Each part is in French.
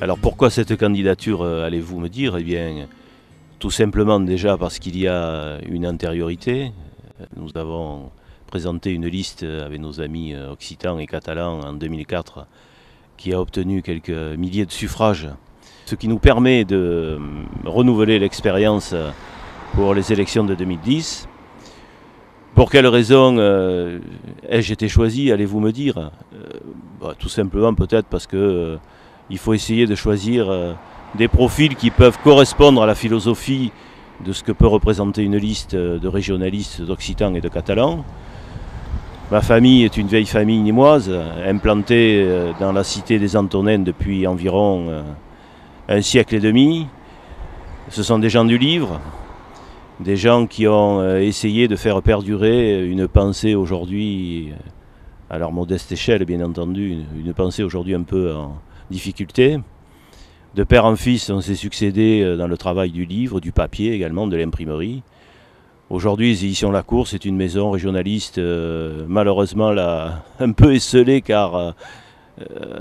Alors pourquoi cette candidature, allez-vous me dire? Eh bien, tout simplement déjà parce qu'il y a une antériorité. Nous avons présenté une liste avec nos amis occitans et catalans en 2004 qui a obtenu quelques milliers de suffrages, ce qui nous permet de renouveler l'expérience pour les élections de 2010. Pour quelles raisons ai-je été choisi, allez-vous me dire? Tout simplement peut-être parce que il faut essayer de choisir des profils qui peuvent correspondre à la philosophie de ce que peut représenter une liste de régionalistes, d'occitans et de catalans. Ma famille est une vieille famille nîmoise, implantée dans la cité des Antonins depuis environ un siècle et demi. Ce sont des gens du livre, des gens qui ont essayé de faire perdurer une pensée aujourd'hui, à leur modeste échelle bien entendu, une pensée aujourd'hui un peu en difficulté. De père en fils, on s'est succédé dans le travail du livre, du papier également, de l'imprimerie. Aujourd'hui, les éditions Lacour, c'est une maison régionaliste malheureusement un peu esselée car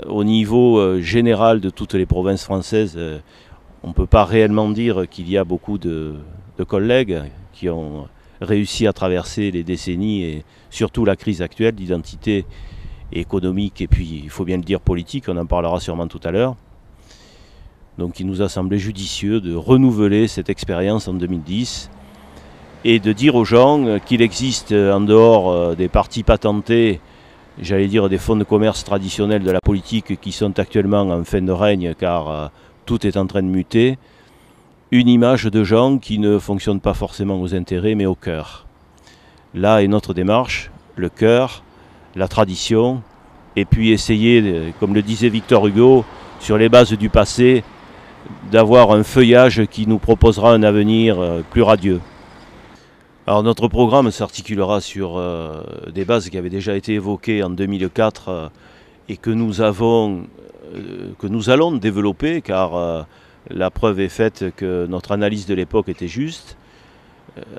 au niveau général de toutes les provinces françaises, on ne peut pas réellement dire qu'il y a beaucoup de collègues qui ont réussi à traverser les décennies et surtout la crise actuelle d'identité économique et puis, il faut bien le dire, politique, on en parlera sûrement tout à l'heure. Donc il nous a semblé judicieux de renouveler cette expérience en 2010 et de dire aux gens qu'il existe en dehors des partis patentés, j'allais dire des fonds de commerce traditionnels de la politique qui sont actuellement en fin de règne car tout est en train de muter, une image de gens qui ne fonctionnent pas forcément aux intérêts mais au cœur. Là est notre démarche, le cœur, la tradition, et puis essayer, comme le disait Victor Hugo, sur les bases du passé, d'avoir un feuillage qui nous proposera un avenir plus radieux. Alors notre programme s'articulera sur des bases qui avaient déjà été évoquées en 2004 et que nous allons développer car la preuve est faite que notre analyse de l'époque était juste,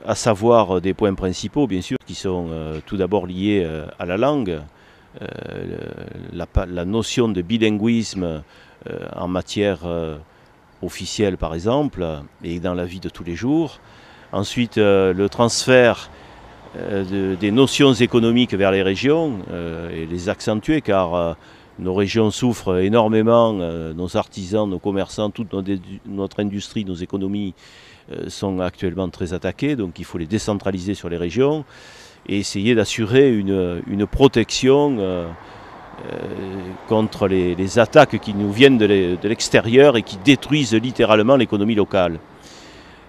à savoir des points principaux bien sûr qui sont tout d'abord liés à la langue, la notion de bilinguisme en matière officielle par exemple et dans la vie de tous les jours. Ensuite le transfert des notions économiques vers les régions et les accentuer car nos régions souffrent énormément, nos artisans, nos commerçants, toute notre industrie, nos économies sont actuellement très attaquées, donc il faut les décentraliser sur les régions et essayer d'assurer une protection contre les attaques qui nous viennent de l'extérieur et qui détruisent littéralement l'économie locale.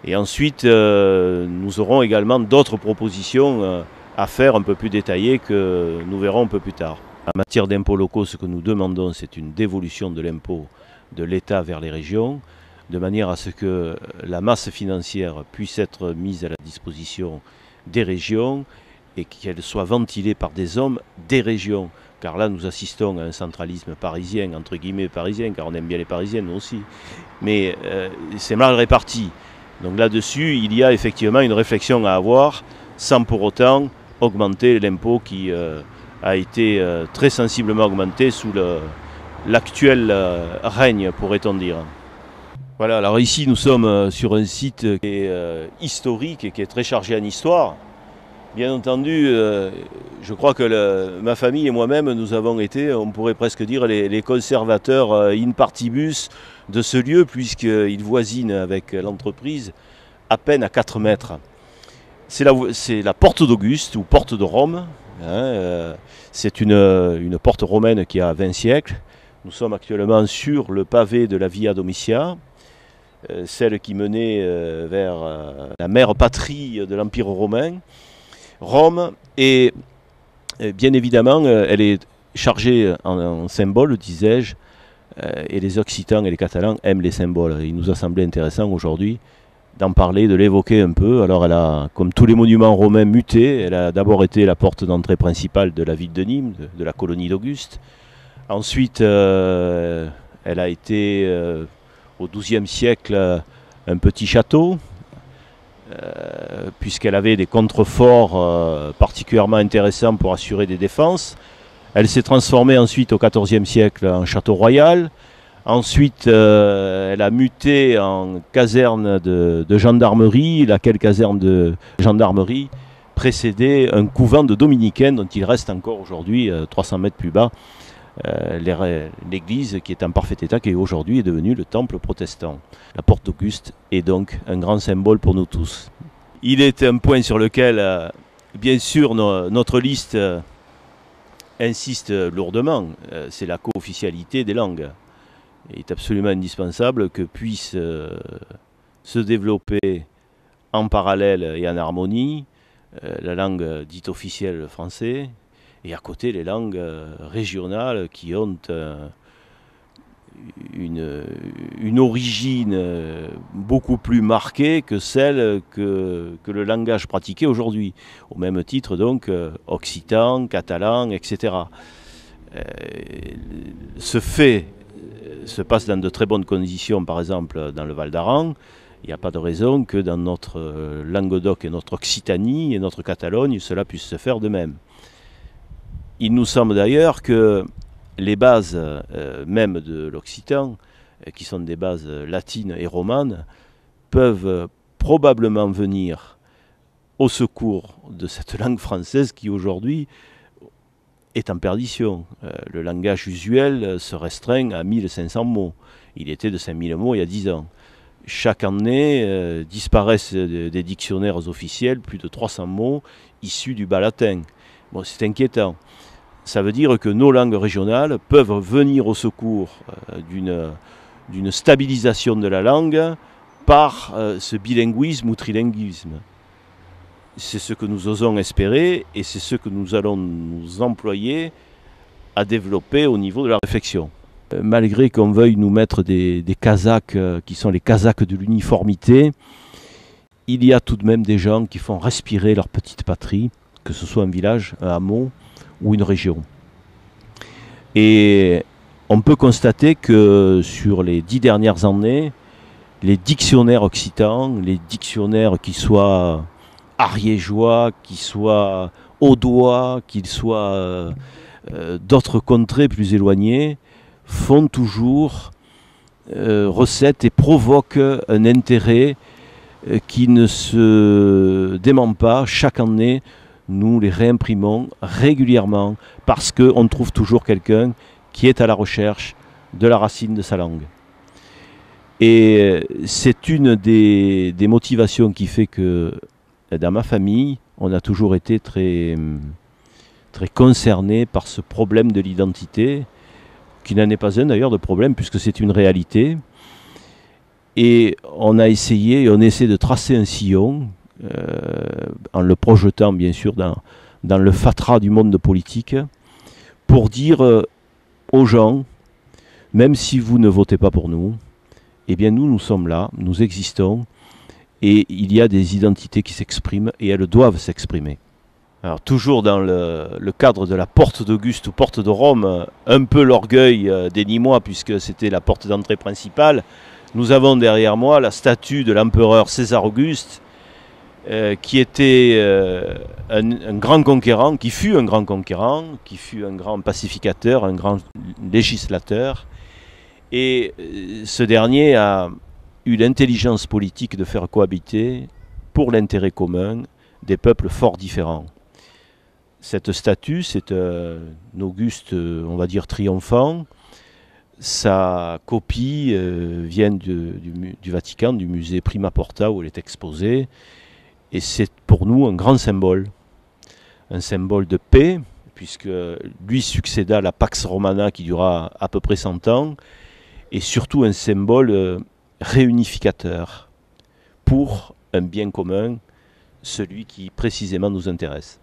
Et ensuite, nous aurons également d'autres propositions à faire un peu plus détaillées que nous verrons un peu plus tard. En matière d'impôts locaux, ce que nous demandons, c'est une dévolution de l'impôt de l'État vers les régions, de manière à ce que la masse financière puisse être mise à la disposition des régions et qu'elle soit ventilée par des hommes des régions. Car là, nous assistons à un centralisme parisien, entre guillemets parisien, car on aime bien les Parisiens, nous aussi. Mais c'est mal réparti. Donc là-dessus, il y a effectivement une réflexion à avoir, sans pour autant augmenter l'impôt qui a été très sensiblement augmenté sous l'actuel règne, pourrait-on dire. Voilà, alors ici nous sommes sur un site qui est historique et qui est très chargé en histoire. Bien entendu, je crois que ma famille et moi-même, nous avons été, on pourrait presque dire, les conservateurs in partibus de ce lieu, puisqu'il voisine avec l'entreprise à peine à 4 mètres. C'est la porte d'Auguste, ou porte de Rome. C'est une porte romaine qui a 20 siècles. Nous sommes actuellement sur le pavé de la Via Domitia, celle qui menait vers la mère patrie de l'Empire romain. Rome, et bien évidemment, elle est chargée en symboles, disais-je, et les Occitans et les Catalans aiment les symboles. Il nous a semblé intéressant aujourd'hui d'en parler, de l'évoquer un peu. Alors elle a, comme tous les monuments romains, muté. Elle a d'abord été la porte d'entrée principale de la ville de Nîmes, de la colonie d'Auguste. Ensuite, elle a été, au XIIe siècle, un petit château, puisqu'elle avait des contreforts particulièrement intéressants pour assurer des défenses. Elle s'est transformée ensuite au XIVe siècle en château royal, Ensuite, elle a muté en caserne de gendarmerie, laquelle caserne de gendarmerie précédait un couvent de dominicains dont il reste encore aujourd'hui, 300 mètres plus bas, l'église qui est en parfait état, qui aujourd'hui est devenue le temple protestant. La porte d'Auguste est donc un grand symbole pour nous tous. Il est un point sur lequel, bien sûr, notre liste insiste lourdement, c'est la co-officialité des langues. Il est absolument indispensable que puisse se développer en parallèle et en harmonie la langue dite officielle, le français, et à côté les langues régionales qui ont une origine beaucoup plus marquée que celle que le langage pratiqué aujourd'hui. Au même titre donc occitan, catalan, etc. Ce fait se passe dans de très bonnes conditions, par exemple dans le Val d'Aran. Il n'y a pas de raison que dans notre Languedoc et notre Occitanie et notre Catalogne, cela puisse se faire de même. Il nous semble d'ailleurs que les bases même de l'occitan, qui sont des bases latines et romanes, peuvent probablement venir au secours de cette langue française qui aujourd'hui est en perdition. Le langage usuel se restreint à 1500 mots. Il était de 5000 mots il y a 10 ans. Chaque année disparaissent des dictionnaires officiels plus de 300 mots issus du bas latin. Bon, c'est inquiétant. Ça veut dire que nos langues régionales peuvent venir au secours d'une stabilisation de la langue par ce bilinguisme ou trilinguisme. C'est ce que nous osons espérer et c'est ce que nous allons nous employer à développer au niveau de la réflexion. Malgré qu'on veuille nous mettre des casaques qui sont les casaques de l'uniformité, il y a tout de même des gens qui font respirer leur petite patrie, que ce soit un village, un hameau ou une région. Et on peut constater que sur les 10 dernières années, les dictionnaires occitans, les dictionnaires qui soient ariégeois, qui soient audois, qu'ils soient d'autres contrées plus éloignées, font toujours recette et provoquent un intérêt qui ne se dément pas. Chaque année, nous les réimprimons régulièrement parce qu'on trouve toujours quelqu'un qui est à la recherche de la racine de sa langue. Et c'est une des motivations qui fait que dans ma famille, on a toujours été très concernés par ce problème de l'identité, qui n'en est pas un d'ailleurs de problème puisque c'est une réalité. Et on a essayé, et on essaie de tracer un sillon, en le projetant bien sûr dans le fatras du monde politique, pour dire aux gens, même si vous ne votez pas pour nous, eh bien nous sommes là, nous existons, et il y a des identités qui s'expriment, et elles doivent s'exprimer. Alors toujours dans le cadre de la porte d'Auguste ou porte de Rome, un peu l'orgueil des Nîmois puisque c'était la porte d'entrée principale, nous avons derrière moi la statue de l'empereur César Auguste qui était un grand conquérant, qui fut un grand conquérant, qui fut un grand pacificateur, un grand législateur. Et ce dernier a eu l'intelligence politique de faire cohabiter, pour l'intérêt commun, des peuples fort différents. Cette statue, c'est un Auguste, on va dire, triomphant. Sa copie vient du Vatican, du musée Prima Porta où elle est exposée. Et c'est pour nous un grand symbole. Un symbole de paix, puisque lui succéda la Pax Romana qui dura à peu près 100 ans. Et surtout un symbole réunificateur pour un bien commun, celui qui précisément nous intéresse.